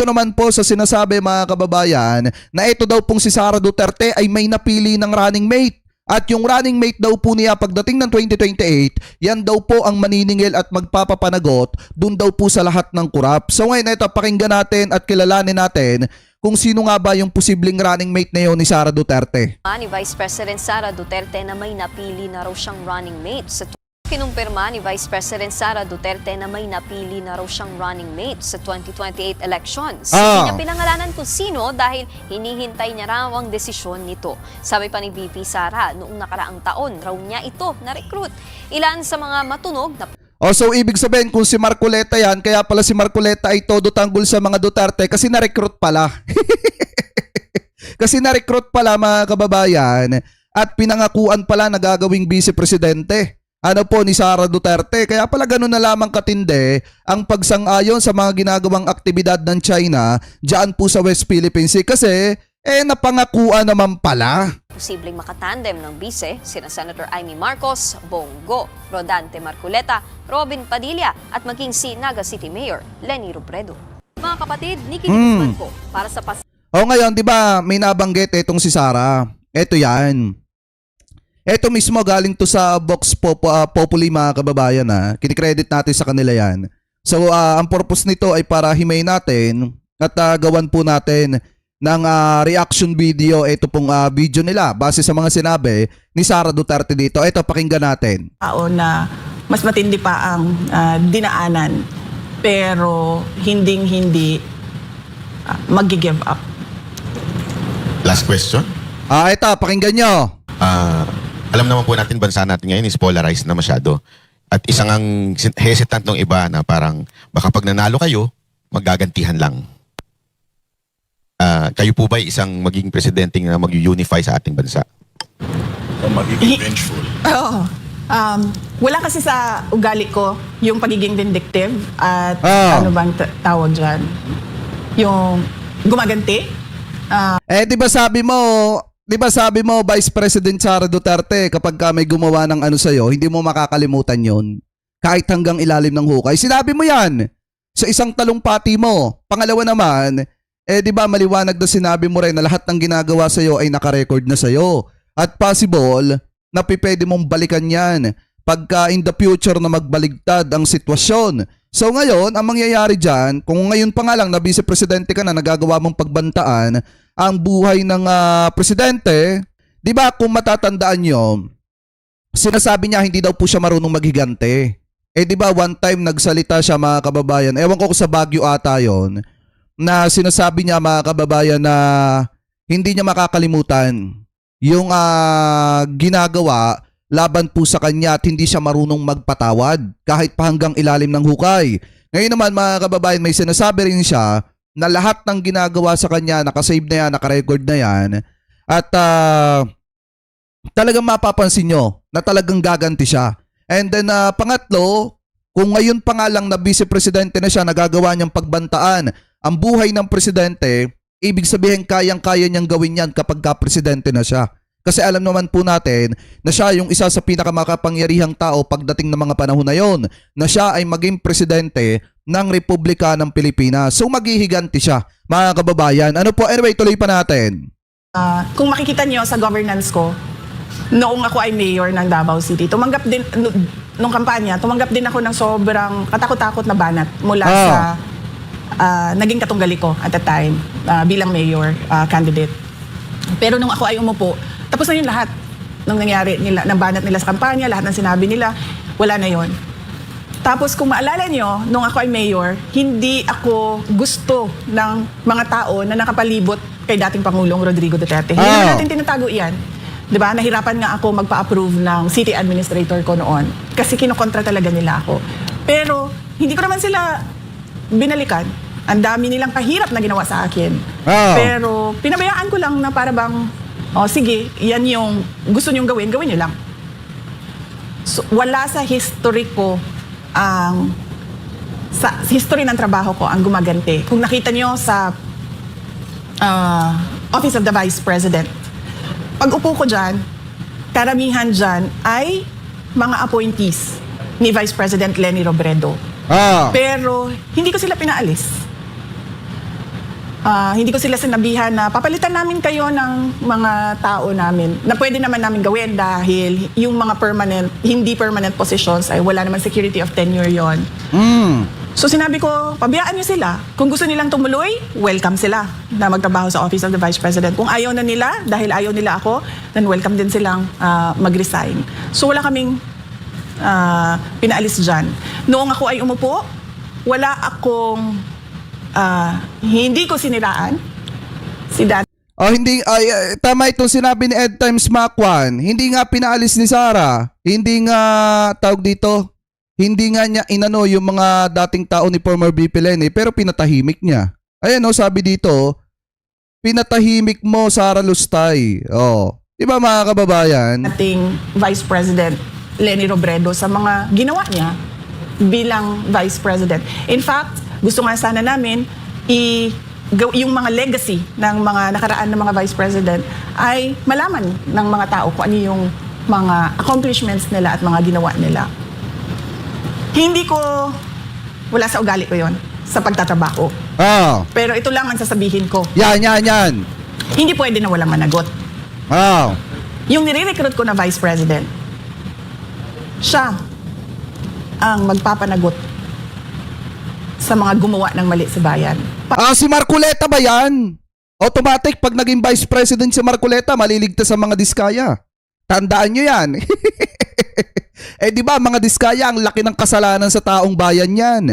dito naman po sa sinasabi mga kababayan na ito daw pong si Sara Duterte ay may napili ng running mate. At yung running mate daw po niya pagdating ng 2028, yan daw po ang maniningil at magpapapanagot dun daw po sa lahat ng kurap. So ngayon ito, pakinggan natin at kilalanin natin kung sino nga ba yung posibleng running mate na yun ni Sara Duterte. Ni Vice President Sara Duterte na may napili na raw siyang running mate. Sa kinumpirma ni Vice President Sara Duterte na may napili na raw siyang running mate sa 2028 elections. Hindi niya pinangalanan kung sino dahil hinihintay niya raw ang desisyon nito. Sabi pa ni VP Sara, noong nakaraang taon raw niya ito na-recruit. Ilan sa mga matunog na So ibig sabihin kung si Marcoleta yan, kaya pala si Marcoleta ay todo tanggol sa mga Duterte kasi na-recruit pala. Kasi na-recruit pala mga kababayan at pinangakuan pala na gagawing vice-presidente. Ano po ni Sara Duterte. Kaya pala ganun na lamang katindi ang pagsang-ayon sa mga ginagawang aktibidad ng China dyan po sa West Philippine Sea. Kasi napangakuan naman pala. posibleng makatandem ng bise, sina Senator Amy Marcos, Bongo, Rodante Marcoleta, Robin Padilla at maging si Naga City Mayor Leni Robredo. Mga kapatid, Nikki Guzman po para sa ngayon, di ba may nabanggit itong si Sara. Ito yan. Ito mismo galing to sa Vox Populi mga kababayan ha. Kinikredit natin sa kanila yan. So ang purpose nito ay para himayin natin at gawan po natin ng reaction video. Ito pong video nila base sa mga sinabi ni Sara Duterte dito. Ito pakinggan natin. Tao na mas matindi pa ang dinaanan pero hindi mag-give up. Last question. Ito pakinggan nyo. Alam naman po natin bansa natin ngayon is polarized na masyado. At isang ang hesitant ng iba na parang baka pag nanalo kayo, maggagantihan lang. Kayo po ba isang magiging presidente na mag-unify sa ating bansa? O magiging vengeful? Oo. Wala kasi sa ugali ko yung pagiging vindictive at ano bang tawag dyan? Yung gumaganti. Di ba sabi mo Vice President Sara Duterte kapag may gumawa ng ano sa'yo, hindi mo makakalimutan yon kahit hanggang ilalim ng hukay. Sinabi mo yan sa isang talumpati mo. Pangalawa naman, di ba maliwanag na sinabi mo rin na lahat ng ginagawa sa'yo ay nakarecord na sa'yo. At possible na pwede mong balikan yan pagka in the future na magbaligtad ang sitwasyon. So ngayon, ang mangyayari dyan, kung ngayon pa nga lang na vice-presidente ka na nagagawa mong pagbantaan ang buhay ng presidente, di ba kung matatandaan nyo, sinasabi niya hindi daw po siya marunong maghigante. Di ba one time nagsalita siya mga kababayan, ewan ko sa Baguio ata yon, na sinasabi niya mga kababayan na hindi niya makakalimutan yung ginagawa laban po sa kanya at hindi siya marunong magpatawad kahit pa hanggang ilalim ng hukay. Ngayon naman mga kababayan, may sinasabi rin siya na lahat ng ginagawa sa kanya, nakasave na yan, nakarecord na yan. At talagang mapapansin nyo na talagang gaganti siya. And then pangatlo, kung ngayon pa nga lang na vice-presidente na siya, nagagawa niyang pagbantaan ang buhay ng presidente, ibig sabihin kayang-kaya niyang gawin yan kapag ka-presidente na siya. Kasi alam naman po natin na siya yung isa sa pinakamakapangyarihang tao pagdating ng mga panahon na yon, na siya ay maging presidente ng Republika ng Pilipinas. So maghihiganti siya, mga kababayan. Ano po? Anyway, tuloy pa natin. Kung makikita niyo sa governance ko, noong ako ay mayor ng Davao City, tumanggap din, nung kampanya, tumanggap din ako ng sobrang katakot-takot na banat mula sa naging katunggali ko at the time bilang mayor candidate. Pero nung ako ay umupo, tapos na yung lahat ng nangyari nila, ng banat nila sa kampanya, lahat ng sinabi nila, wala na yon. Tapos kung maalala nyo, nung ako ay mayor, hindi ako gusto ng mga tao na nakapalibot kay dating Pangulong Rodrigo Duterte. Hindi na natin tinatago iyan. Diba? Nahirapan nga ako magpa-approve ng city administrator ko noon kasi kinokontra talaga nila ako. Pero hindi ko naman sila binalikan. Ang dami nilang pahirap na ginawa sa akin. Pero pinabayaan ko lang na para bang, sige, yan yung gusto nyong gawin, gawin nyo lang. So, wala sa history ko sa history ng trabaho ko ang gumaganti. Kung nakita nyo sa Office of the Vice President, pag upo ko dyan, karamihan dyan ay mga appointees ni Vice President Leni Robredo. Pero hindi ko sila pinaalis. Hindi ko sila sinabihan na papalitan namin kayo ng mga tao namin na pwede naman namin gawin dahil yung mga hindi permanent positions ay wala naman security of tenure yon. So sinabi ko, pabayaan nyo sila. Kung gusto nilang tumuloy, welcome sila na magtrabaho sa Office of the Vice President. Kung ayaw na nila, dahil ayaw nila ako, then welcome din silang mag-resign. So wala kaming pinaalis dyan. Noong ako ay umupo, wala akong hindi ko siniraan si Dan. Hindi tama itong sinabi ni Ed Times Macwan. Hindi nga pinaalis ni Sara. Hindi nga tawag dito. Hindi nga niya inano yung mga dating tao ni former VP Leni, pero pinatahimik niya. Ayan sabi dito, pinatahimik mo Sara Lustay. Di ba mga kababayan? Ating Vice President Leni Robredo sa mga ginawa niya bilang Vice President. In fact, gusto nga sana namin yung mga legacy ng mga nakaraan ng mga Vice President ay malaman ng mga tao kung ano yung mga accomplishments nila at mga ginawa nila. Wala sa ugali ko yon sa pagtatrabaho. Pero ito lang ang sasabihin ko. Yan. Hindi pwede na walang managot. Yung nire-recruit ko na Vice President, siya ang magpapanagot sa mga gumawa ng mali sa bayan. Si Marcoleta ba yan? Automatic, pag naging Vice President si Marcoleta, maliligtas sa mga diskaya. Tandaan nyo yan. Di ba, mga diskaya, ang laki ng kasalanan sa taong bayan yan.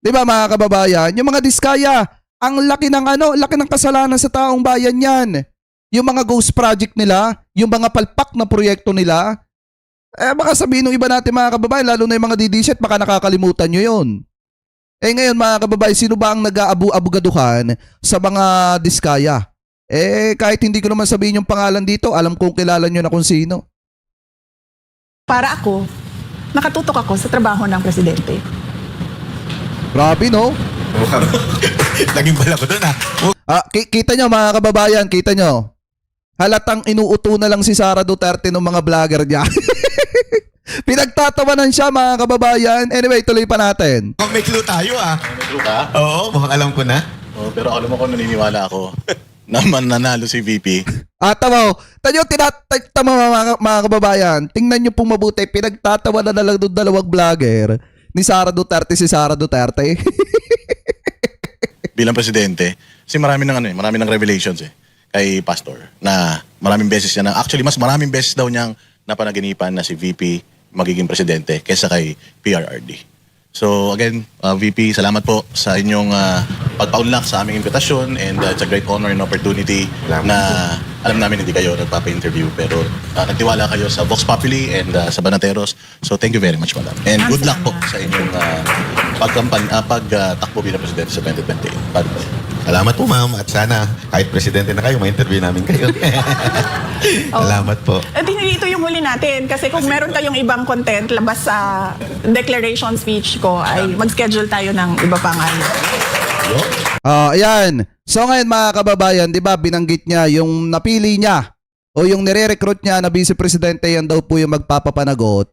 Di ba, mga kababayan? Yung mga diskaya, ang laki ng kasalanan sa taong bayan yan. Yung mga ghost project nila, yung mga palpak na proyekto nila, baka sabihin ng iba natin mga kababayan, lalo na yung mga DDZ, baka nakakalimutan nyo yun. Ngayon mga kababayan, sino ba ang nag-aabu-abugaduhan sa mga diskaya? Kahit hindi ko naman sabihin yung pangalan dito, alam kong kilala nyo na kung sino. Para ako, nakatutok ako sa trabaho ng presidente. Grabe, no? Naging bala ko doon Kita nyo mga kababayan, kita nyo. Halatang inuuto na lang si Sara Duterte ng mga vlogger niya. Pinagtatawanan siya mga kababayan. Anyway, tuloy pa natin. May clue tayo May clue ka? Oo, mukhang alam ko na. Pero alam mo kung naniniwala ako na mananalo si VP. Tama. Tama mga kababayan. Tingnan nyo pong mabuti. Pinagtatawanan na lang doon dalawang vlogger ni Sara Duterte si Sara Duterte. Bilang presidente, kasi marami ng revelations kay Pastor na maraming beses niya actually mas maraming beses daw niyang napanaginipan na si VP magiging presidente kaysa kay PRRD. So again, VP, salamat po sa inyong pagpaunlak sa aming imbitasyon and it's a great honor and opportunity na alam namin hindi kayo nagpapa-interview pero nagtiwala kayo sa Vox Populi and sa Banateros. So thank you very much, madam. And good luck po sa inyong pagtakbo bilang presidente sa 2028. Salamat po, ma'am. At sana, kahit presidente na kayo, ma-interview namin kayo. Salamat po. Ito yung huli natin. Kasi kung meron kayong ibang content, labas sa declaration speech ko, ay mag-schedule tayo ng iba pang ano. Ayan. So ngayon mga kababayan, di ba binanggit niya yung napili niya o yung nire-recruit niya na vice presidente, yan daw po yung magpapapanagot.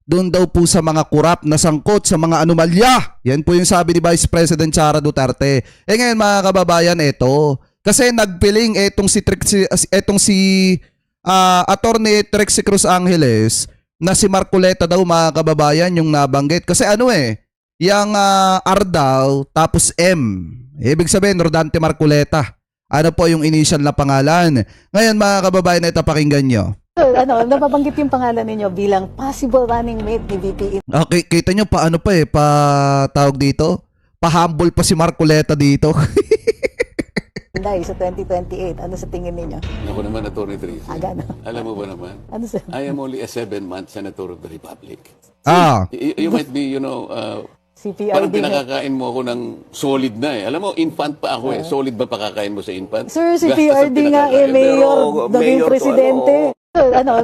Doon daw po sa mga kurap na sangkot sa mga anomalya. Yan po yung sabi ni Vice President Sara Duterte. Ngayon mga kababayan, ito. Kasi nagpiling etong si Attorney Trixie Cruz Angeles na si Marcoleta daw mga kababayan yung nabanggit. Kasi yung R daw tapos M. Ibig sabihin, Rodante Marcoleta. Ano po yung initial na pangalan? Ngayon mga kababayan, ito pakinggan nyo. Nababanggit yung pangalan ninyo bilang possible running mate ni VP. Okay, kita nyo paano tawag dito? Pa-humble pa si Marcoleta dito. Inday, sa 2028, ano sa tingin ninyo? Ako naman, Attorney Tracy. Gano? Alam mo ba naman? Ano sa... I am only a 7-month Senator of the Republic. You might be, CPRD. parang pinakakain mo ako ng solid na Alam mo, infant pa ako Solid ba pakakain mo sa infant? Sir, CPRD nga mayor, naging presidente.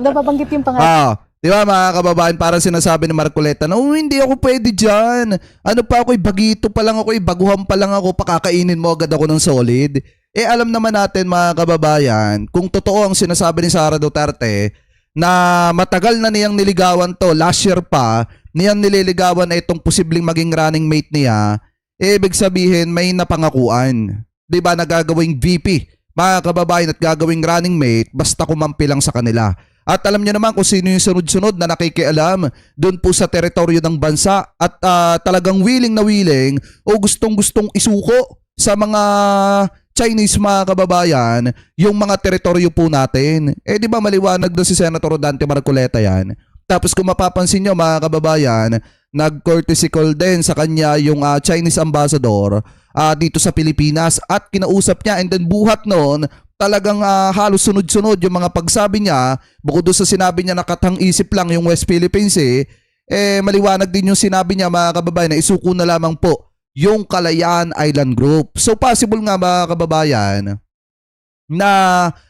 Nababanggit yung pangalan. Di ba mga kababayan, parang sinasabi ni Marcoleta na hindi ako pwede dyan. Ano pa ako, bagito pa lang ako, baguhan pa lang ako, pakakainin mo agad ako ng solid. Alam naman natin mga kababayan, kung totoo ang sinasabi ni Sara Duterte na matagal na niyang niligawan to, last year pa, niyang nililigawan na itong posibleng maging running mate niya, ibig sabihin may napangakuan. 'di ba, na gagawing VP, mga kababayan, at gagawing running mate basta kumampi lang sa kanila. At alam niyo naman kung sino yung sunod-sunod na nakikialam doon po sa teritoryo ng bansa at talagang willing na willing o gustong-gustong isuko sa mga Chinese, mga kababayan, yung mga teritoryo po natin. Eh, di ba maliwanag na si Senator Dante Marcoleta yan? Tapos kung mapapansin nyo, mga kababayan, nag-courtesy call din sa kanya yung Chinese ambassador dito sa Pilipinas at kinausap niya, and then buhat noon, talagang halos sunod-sunod yung mga pagsabi niya. Bukod doon sa sinabi niya na katang-isip lang yung West Philippines, maliwanag din yung sinabi niya, mga kababayan, na isuko na lamang po yung Kalayaan Island Group. So possible nga, mga kababayan, na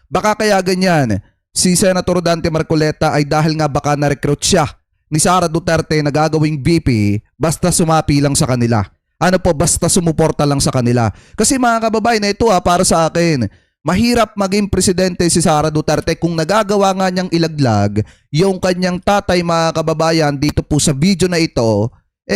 baka kaya ganyan si Senator Dante Marcoleta ay dahil nga baka na-recruit siya ni Sara Duterte na gagawing VP basta sumapi lang sa kanila. Ano po, basta sumuporta lang sa kanila. Kasi, mga kababayan, ito para sa akin, mahirap maging presidente si Sara Duterte kung nagagawa nga niyang ilaglag yung kanyang tatay, mga kababayan, dito po sa video na ito,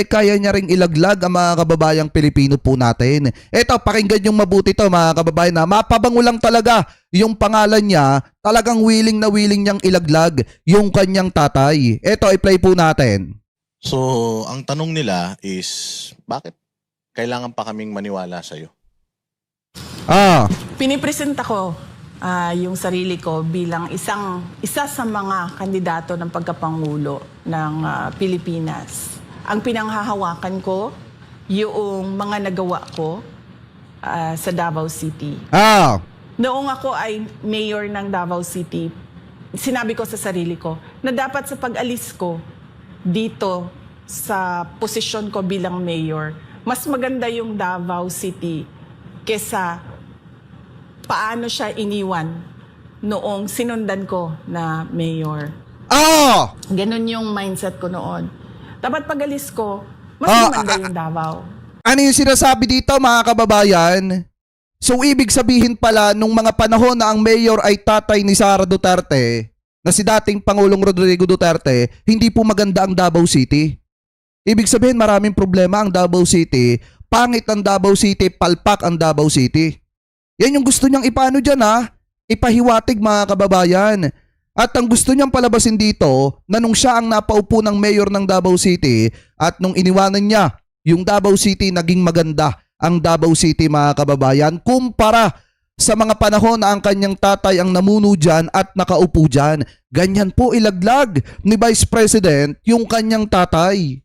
kaya niya ring ilaglag ang mga kababayang Pilipino po natin. Eto, pakinggan yung mabuti to, mga kababayan, na mapabango lang talaga yung pangalan niya, talagang willing na willing niyang ilaglag yung kanyang tatay. Eto, i-play po natin. So, ang tanong nila is, bakit kailangan pa kaming maniwala sa'yo? Pinipresenta ko yung sarili ko bilang isa sa mga kandidato ng pagkapangulo ng Pilipinas. Ang pinanghahawakan ko, yung mga nagawa ko sa Davao City. Noong ako ay mayor ng Davao City, sinabi ko sa sarili ko na dapat sa pag-alis ko dito sa posisyon ko bilang mayor, mas maganda yung Davao City kesa paano siya iniwan noong sinundan ko na mayor. Ganun yung mindset ko noon. Dapat pag-alis ko, mas maganda yung Davao. Ano yung sinasabi dito, mga kababayan? So, ibig sabihin pala, nung mga panahon na ang mayor ay tatay ni Sara Duterte, na si dating Pangulong Rodrigo Duterte, hindi po maganda ang Davao City. Ibig sabihin, maraming problema ang Davao City, pangit ang Davao City, palpak ang Davao City. Yan yung gusto niyang ipano dyan, ipahiwatig, mga kababayan. At ang gusto niyang palabasin dito, na nung siya ang napaupo ng mayor ng Davao City, at nung iniwanan niya yung Davao City, naging maganda ang Davao City, mga kababayan, kumpara sa mga panahon na ang kanyang tatay ang namuno dyan at nakaupo dyan. Ganyan po ilaglag ni Vice President yung kanyang tatay.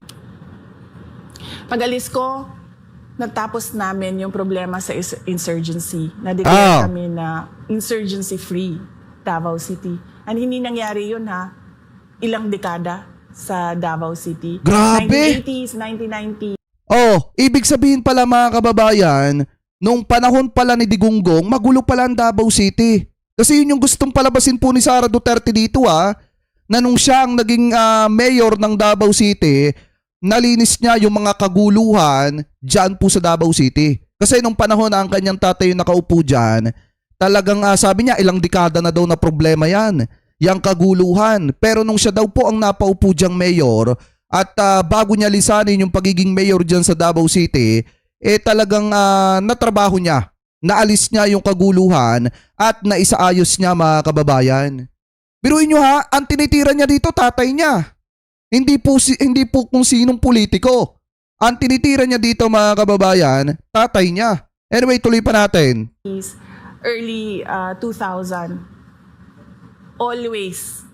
Pag-alis ko, natapos namin yung problema sa insurgency. Na-declare kami na insurgency-free Davao City. And hindi nangyari yun, ilang dekada sa Davao City. Grabe! 1980s, 1990s. Ibig sabihin pala, mga kababayan, nung panahon pala ni Digunggong, magulo pala ang Davao City. Kasi yun yung gustong palabasin po ni Sara Duterte dito, na nung siya ang naging mayor ng Davao City, nalinis niya yung mga kaguluhan dyan po sa Davao City. Kasi nung panahon na ang kanyang tatay yung nakaupo dyan, talagang sabi niya ilang dekada na daw na problema yan, yung kaguluhan. Pero nung siya daw po ang napaupo dyang mayor at bago niya lisanin yung pagiging mayor dyan sa Davao City, talagang natrabaho niya, naalis niya yung kaguluhan at naisaayos niya, mga kababayan. Biruin nyo, ang tinitira niya dito tatay niya. Hindi po kung sinong politiko. Ang tinitira niya dito, mga kababayan, tatay niya. Anyway, tuloy pa natin. Early 2000, always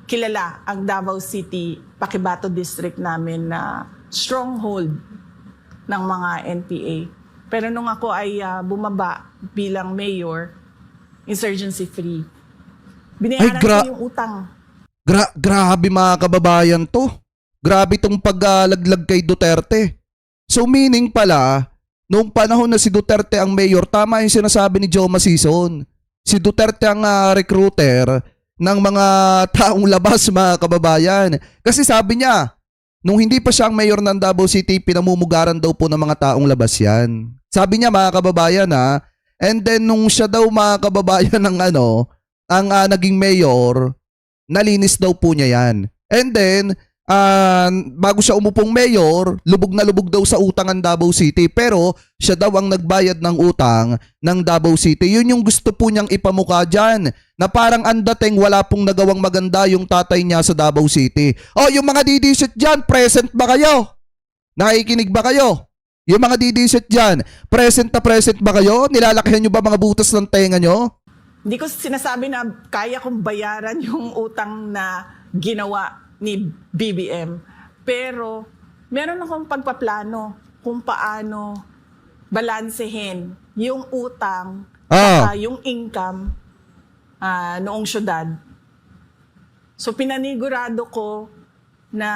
kilala ang Davao City, Paquibato District namin na stronghold ng mga NPA. Pero nung ako ay bumaba bilang mayor, insurgency-free, binayaran ko yung utang. Grabe, mga kababayan to. Grabe tong paglaglag kay Duterte. So meaning pala, noong panahon na si Duterte ang mayor, tama yung sinasabi ni Joe Masison. Si Duterte ang recruiter ng mga taong labas, mga kababayan. Kasi sabi niya, nung hindi pa siya ang mayor ng Davao City, pinamumugaran daw po ng mga taong labas yan. Sabi niya, mga kababayan, and then nung siya daw, mga kababayan, ang naging mayor, nalinis daw po niya yan. And then, bago siya umupong mayor, lubog na lubog daw sa utang ang Davao City. Pero siya daw ang nagbayad ng utang ng Davao City. Yun yung gusto po niyang ipamukha dyan. Na parang ang dating wala pong nagawang maganda yung tatay niya sa Davao City. Oh, yung mga didisit dyan, present ba kayo? Nakikinig ba kayo? Yung mga didisit dyan, present ba kayo? Nilalakihan nyo ba mga butas ng tenga nyo? Hindi ko sinasabi na kaya kong bayaran yung utang na ginawa ni BBM. Pero meron akong pagpaplano kung paano balansehin yung utang at yung income noong syudad. So pinanigurado ko na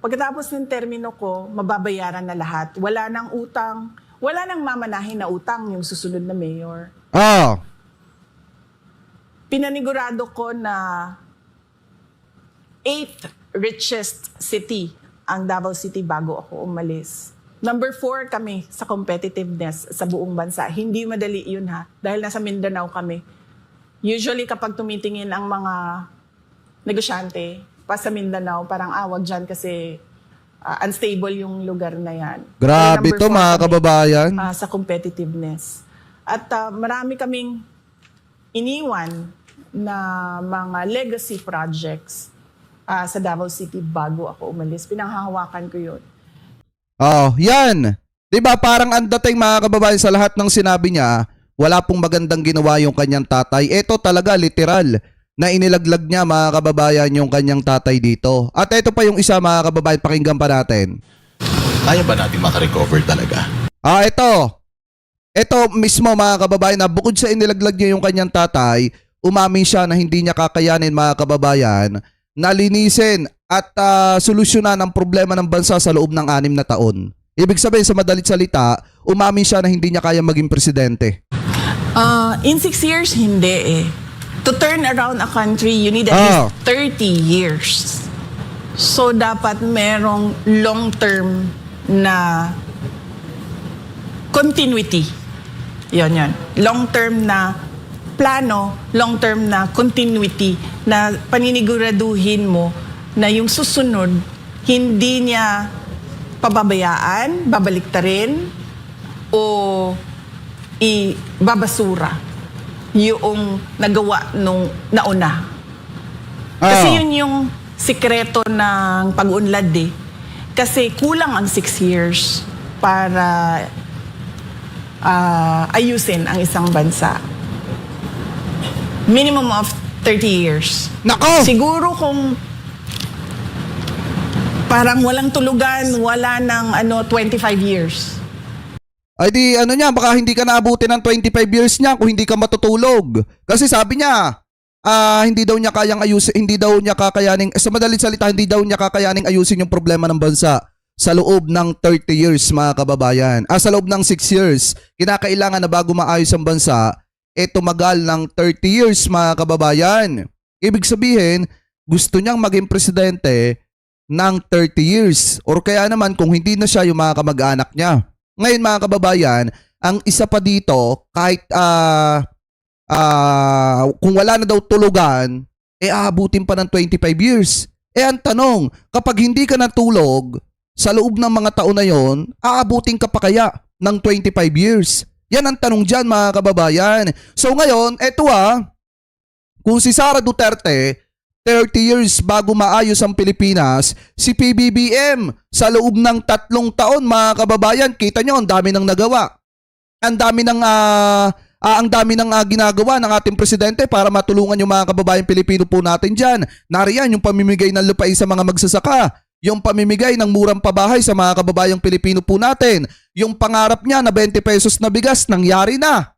pagkatapos ng termino ko, mababayaran na lahat. Wala nang utang, wala nang mamanahin na utang yung susunod na mayor. Pinanigurado ko na 8th richest city ang Davao City bago ako umalis. Number 4 kami sa competitiveness sa buong bansa. Hindi madali yun ha, dahil nasa Mindanao kami. Usually kapag tumitingin ang mga negosyante pa sa Mindanao, parang wag dyan kasi unstable yung lugar na yan. Grabe Number to 4 mga kami, kababayan. sa competitiveness. At marami kaming iniwan na mga legacy projects sa Davao City bago ako umalis. Pinanghahawakan ko yun. Yan. 'Di ba parang ang dating mga kababayan sa lahat ng sinabi niya, wala pong magandang ginawa yung kanyang tatay. Ito talaga literal na inilaglag niya mga kababayan yung kanyang tatay dito. At ito pa yung isa mga kababayan, pakinggan pa natin. Kaya ba natin makarecover talaga? Ito. Ito mismo mga kababayan na bukod sa inilaglag niya yung kanyang tatay, umamin siya na hindi niya kakayanin mga kababayan na linisin at solusyonan ang problema ng bansa sa loob ng 6 na taon. Ibig sabihin sa madalit salita, umamin siya na hindi niya kaya maging presidente. In 6 years, hindi eh. To turn around a country, you need at least 30 years. So, dapat merong long-term na continuity. Yan. Long-term na plano, long-term na continuity na paniniguraduhin mo na yung susunod, hindi niya pababayaan, babaliktarin, o ibabasura yung nagawa nung nauna. Kasi yun yung sikreto ng pag-unlad eh. Kasi kulang ang 6 years para ayusin ang isang bansa. Minimum of 30 years. Nako! Siguro kung parang walang tulugan, wala ng 25 years. Ay di niya, baka hindi ka naabutin ng 25 years niya kung hindi ka matutulog. Kasi sabi niya, hindi daw niya kayang ayusin, hindi daw niya kakayaning, sa madaling salita, hindi daw niya kakayaning ayusin yung problema ng bansa sa loob ng 30 years mga kababayan. Sa loob ng 6 years, kinakailangan na bago maayos ang bansa, tumagal ng 30 years mga kababayan. Ibig sabihin, gusto niyang maging presidente ng 30 years. Or kaya naman kung hindi na siya yung mga kamag-anak niya. Ngayon mga kababayan, ang isa pa dito, kahit kung wala na daw tulugan, aabutin pa ng 25 years. Ang tanong, kapag hindi ka natulog, sa loob ng mga taon na yon, aabutin ka pa kaya ng 25 years? Yan ang tanong dyan mga kababayan. So ngayon, kung si Sara Duterte, 30 years bago maayos ang Pilipinas, si PBBM sa loob ng 3 taon mga kababayan, kita nyo, ang dami nang nagawa. Ang dami nang ginagawa ng ating presidente para matulungan yung mga kababayan Pilipino po natin dyan. Nariyan yung pamimigay ng lupain sa mga magsasaka, yung pamimigay ng murang pabahay sa mga kababayang Pilipino po natin, yung pangarap niya na 20 pesos na bigas, nangyari na.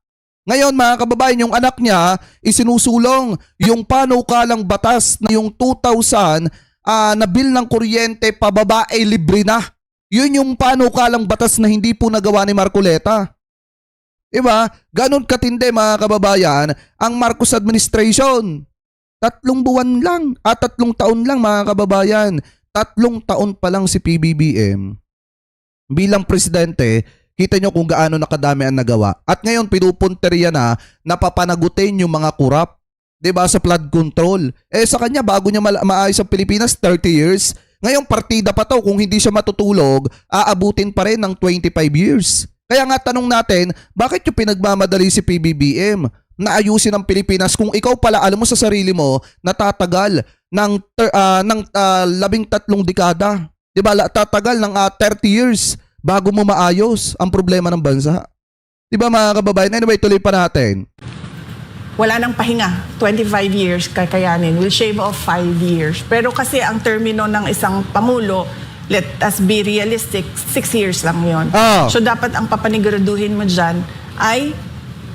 Ngayon mga kababayan, yung anak niya isinusulong yung panukalang batas na yung 2000 na bill ng kuryente pababa libre na. Yun yung panukalang batas na hindi po nagawa ni Marcoleta. Diba? Ganon katindi mga kababayan ang Marcos administration. 3 buwan lang, 3 taon lang mga kababayan. 3 taon pa lang si PBBM bilang presidente, kita nyo kung gaano nakadami ang nagawa. At ngayon pinupunteriya na napapanagutin yung mga kurap, 'di ba, sa flood control. Sa kanya bago niya maayos ang Pilipinas 30 years. Ngayong partida pa to, kung hindi siya matutulog, aabutin pa rin ng 25 years. Kaya nga tanong natin, bakit yung pinagmamadali si PBBM na ayusin ang Pilipinas kung ikaw pala alam mo sa sarili mo natatagal ng 13 dekada. 'Di ba? Tatagal ng 30 years bago mo maayos ang problema ng bansa. 'Di ba mga kababayan? Anyway, tuloy pa natin. Wala nang pahinga. 25 years kakayanin. We'll shave off 5 years. Pero kasi ang termino ng isang Pangulo, let us be realistic, 6 years lang yon. Ah. So dapat ang papaniguraduhin mo dyan ay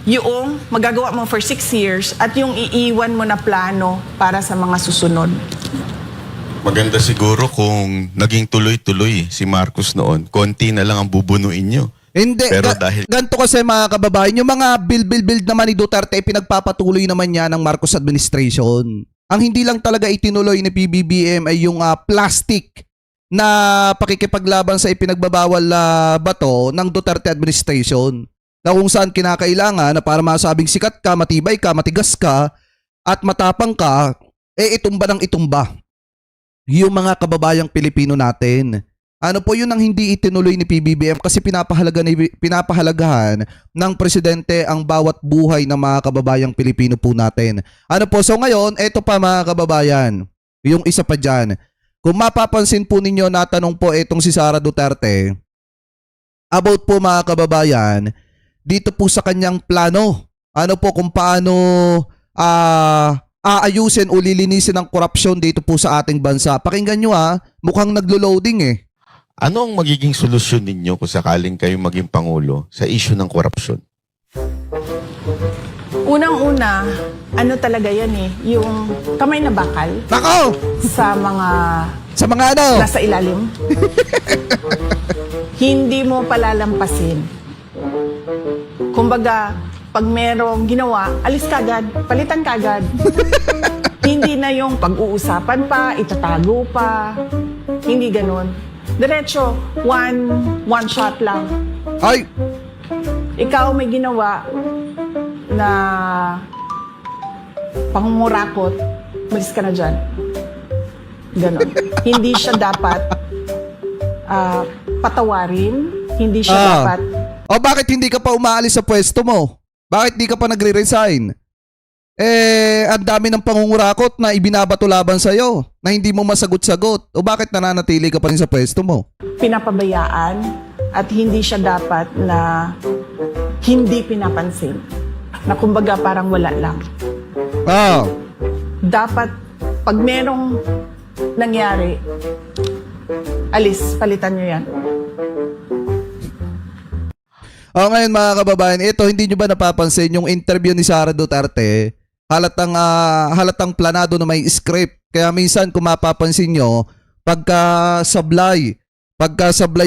yung magagawa mo for 6 years at yung iiwan mo na plano para sa mga susunod. Maganda siguro kung naging tuloy-tuloy si Marcos noon. Konti na lang ang bubunuin nyo. Hindi, Pero dahil- ganito kasi mga kababayan, yung mga build naman ni Duterte, pinagpapatuloy naman niya ng Marcos administration. Ang hindi lang talaga itinuloy ni PBBM ay yung plastic na pakikipaglaban sa ipinagbabawal na bato ng Duterte administration. Na kung saan kinakailangan na para masabing sikat ka, matibay ka, matigas ka, at matapang ka, itumba ng itumba yung mga kababayang Pilipino natin. Ano po yun ang hindi itinuloy ni PBBM kasi pinapahalagahan ng presidente ang bawat buhay ng mga kababayang Pilipino po natin. Ano po, so ngayon, eto pa mga kababayan, yung isa pa dyan. Kung mapapansin po ninyo, natanong po etong si Sara Duterte about po mga kababayan, dito po sa kanyang plano. Ano po kung paano aayusin o lilinisin ang korupsyon dito po sa ating bansa. Pakinggan nyo mukhang naglo-loading eh. Ano ang magiging solusyon ninyo kung sakaling kayo maging Pangulo sa issue ng korupsyon? Unang-una, ano talaga yan yung kamay na bakal Nako! sa mga Sa mga ano? nasa ilalim. Hindi mo palalampasin. Kumbaga, pag merong ginawa, alis ka agad, palitan ka agad. Hindi na yung pag-uusapan pa, itatago pa. Hindi ganun. Diretso, one shot lang. Ay! Ikaw may ginawa na pangungurakot, malis ka na dyan. Ganon. Hindi siya dapat patawarin. Hindi siya dapat... O bakit hindi ka pa umaalis sa pwesto mo? Bakit di ka pa nagre-resign? Ang dami ng pangungurakot na ibinabato laban sa'yo na hindi mo masagot-sagot. O bakit nananatili ka pa rin sa pwesto mo? Pinapabayaan at hindi siya dapat na hindi pinapansin. Na kumbaga parang wala lang. Dapat pag merong nangyari, alis, palitan nyo yan. Ngayon mga kababayan, ito hindi nyo ba napapansin yung interview ni Sara Duterte? Halatang planado na may script. Kaya minsan kung mapapansin nyo, pagka sablay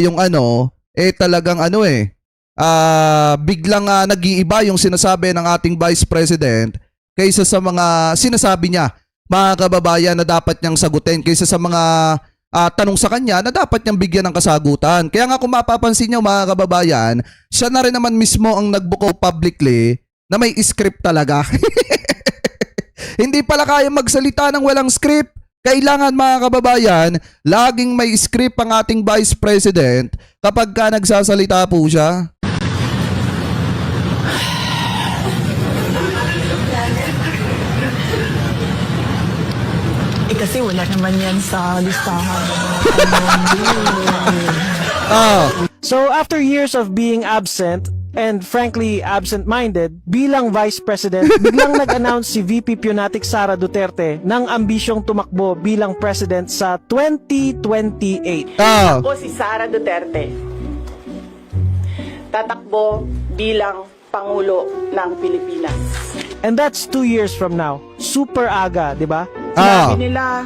yung talagang biglang nag-iiba yung sinasabi ng ating Vice President kaysa sa mga sinasabi niya, mga kababayan, na dapat niyang sagutin kaysa sa mga tanong sa kanya na dapat niyang bigyan ng kasagutan. Kaya nga kung mapapansin niyo mga kababayan, siya na rin naman mismo ang nagbuko publicly na may script talaga. Hindi pala kaya magsalita ng walang script. Kailangan mga kababayan, laging may script ang ating Vice President kapag ka nagsasalita po siya. Kasi wala naman yan sa listahan. So after years of being absent and frankly absent-minded, bilang Vice President, biglang nag-announce si VP Pionatic Sara Duterte ng ambisyong tumakbo bilang President sa 2028. Ako si Sara Duterte. Tatakbo bilang Pangulo ng Pilipinas. And that's 2 years from now. Super aga, di ba? Sabi nila,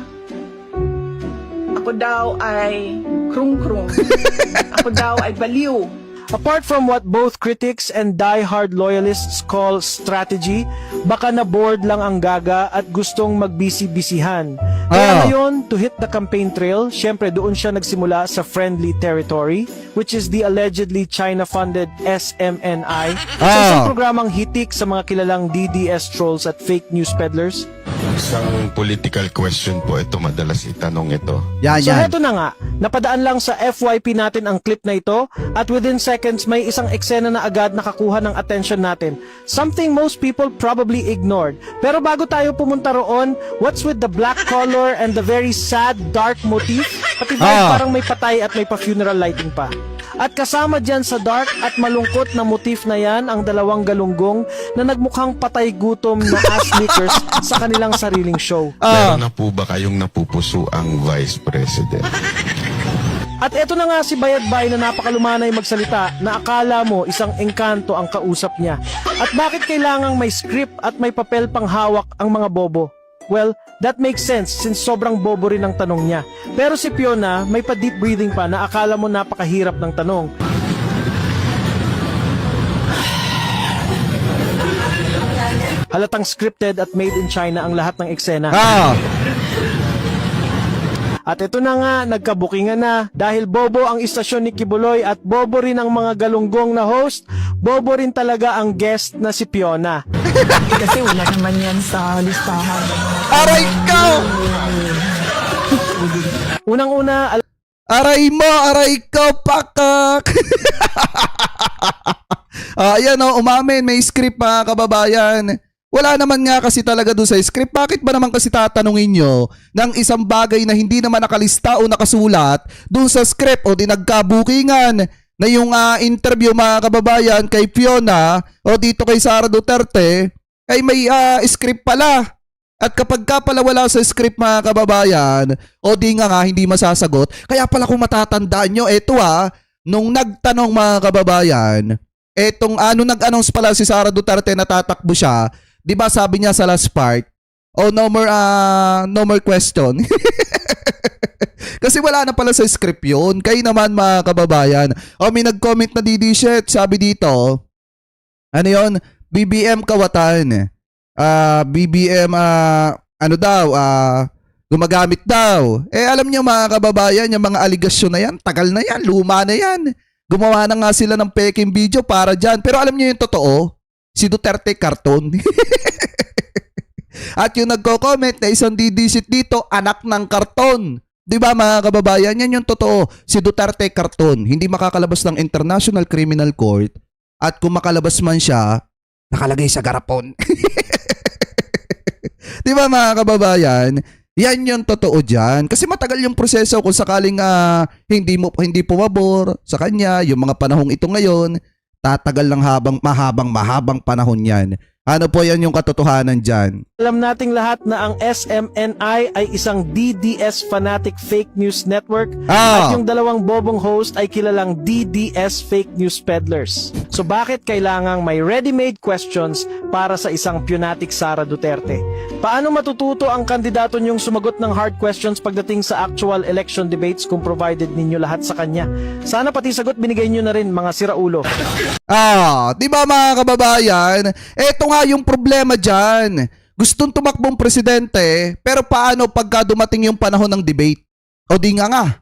ako daw ay krung-krung. Ako daw ay baliw. Apart from what both critics and die-hard loyalists call strategy, baka na-bored lang ang Gaga at gustong magbisi-bisihan. Kaya ngayon, to hit the campaign trail, syempre doon siya nagsimula sa friendly territory, which is the allegedly China-funded SMNI, sa isang programang hitik sa mga kilalang DDS trolls at fake news peddlers. Isang political question po ito, madalas itanong ito. Yan, So yan. heto na nga, napadaan lang sa FYP natin ang clip na ito at within seconds may isang eksena na agad nakakuha ng attention natin. Something most people probably ignored. Pero bago tayo pumunta roon, what's with the black color and the very sad dark motif? Pati vibe parang may patay at may pa-funeral lighting pa. At kasama dyan sa dark at malungkot na motif na yan ang dalawang galunggong na nagmukhang patay gutom na ass lickers sa kanilang sariling show. Meron na po ba kayong napupuso ang Vice President? At eto na nga si Bayad Bay na napakalumanay magsalita na akala mo isang engkanto ang kausap niya. At bakit kailangang may script at may papel pang hawak ang mga bobo? Well, that makes sense since sobrang bobo rin ang tanong niya. Pero si Fiona may pa-deep breathing pa na akala mo napakahirap ng tanong. Halatang scripted at made in China ang lahat ng eksena. At ito na nga, nagkabukingan na dahil bobo ang istasyon ni Kibuloy at bobo rin ang mga galunggong na host, bobo rin talaga ang guest na si Fiona. Kasi wala naman yan sa listahan. Aray ka! Unang-una, Aray mo, aray ko, pakak! Ayan o, umamin, may script mga kababayan. Wala naman nga kasi talaga doon sa script. Bakit ba naman kasi tatanungin nyo ng isang bagay na hindi naman nakalista o nakasulat doon sa script o di nagkabukingan na yung interview mga kababayan kay Fiona o dito kay Sara Duterte ay may script pala. At kapag ka pala wala sa script mga kababayan o di nga hindi masasagot, kaya pala kung matatandaan nyo, eto nung nagtanong mga kababayan, etong nag-announce pala si Sara Duterte na tatakbo siya, di ba sabi niya sa last part, no more question. Kasi wala na pala sa script yun. Kayo naman mga kababayan. May nag-comment na shit, sabi dito, ano yun? BBM kawatan. BBM gumagamit daw. Alam niyo mga kababayan, yung mga aligasyon na yan, tagal na yan, luma na yan. Gumawa na nga sila ng peking video para dyan. Pero alam niyo yung totoo, si Duterte karton. At yung nagko-comment na isang didisit dito, anak ng karton. Di ba mga kababayan, yan yung totoo. Si Duterte karton, hindi makakalabas ng International Criminal Court. At kung makalabas man siya, nakalagay sa garapon. Di ba mga kababayan? Yan yung totoo dyan. Kasi matagal yung proseso kung sakaling hindi pumabor sa kanya, yung mga panahong ito ngayon, tatagal lang mahabang panahon yan. Ano po yan yung katotohanan dyan? alam nating lahat na ang SMNI ay isang DDS fanatic fake news network at yung dalawang bobong host ay kilalang DDS fake news peddlers. So bakit kailangang may ready-made questions para sa isang Pionatic Sara Duterte? Paano matututo ang kandidato niyong sumagot ng hard questions pagdating sa actual election debates kung provided ninyo lahat sa kanya? Sana pati sagot binigay niyo na rin mga siraulo. Di ba mga kababayan? Eto nga yung problema dyan. Gustong tumakbong presidente, pero paano pagka dumating yung panahon ng debate? O di nga.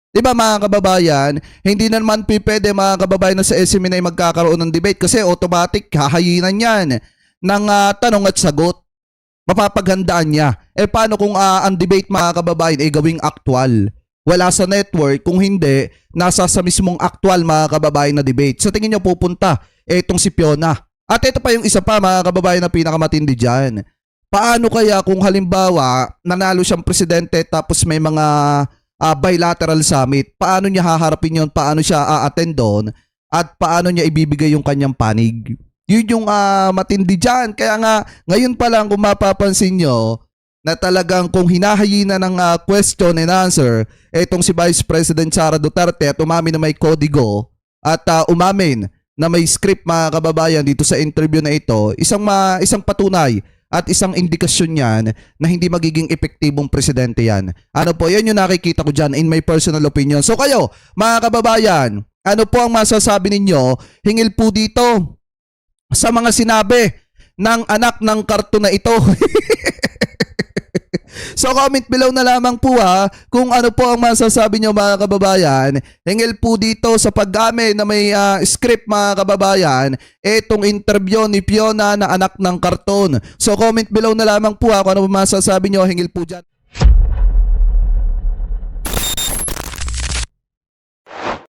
Di ba mga kababayan? Hindi naman pwede mga kababayan na sa SMNI magkakaroon ng debate kasi automatic hahayinan yan ng tanong at sagot. Mapapaghandaan niya. Paano kung ang debate mga kababayan ay gawing actual? Wala sa network, kung hindi, nasa sa mismong actual mga kababayan na debate. Sa tingin nyo pupunta, etong si Fiona. At ito pa yung isa pa mga kababayan na pinakamatindi dyan. Paano kaya kung halimbawa nanalo siyang presidente tapos may mga bilateral summit? Paano niya haharapin yun? Paano siya a-attend doon? At paano niya ibibigay yung kanyang panig? Yun yung matindi dyan. Kaya nga ngayon pa lang kung mapapansin nyo na talagang kung hinahayina ng question and answer etong si Vice President Sara Duterte at umamin na may kodigo at umamin na may script mga kababayan dito sa interview na ito, isang patunay at isang indikasyon yan na hindi magiging epektibong presidente yan. Ano po, yan yung nakikita ko dyan in my personal opinion. So kayo, mga kababayan, ano po ang masasabi ninyo? Hingil po dito sa mga sinabi ng anak ng karton na ito. So comment below na lamang po kung ano po ang masasabi nyo mga kababayan. Hingil po dito sa paggamit na may script mga kababayan, etong interview ni Fiona na anak ng karton. So comment below na lamang po kung ano masasabi nyo, hingil po dyan.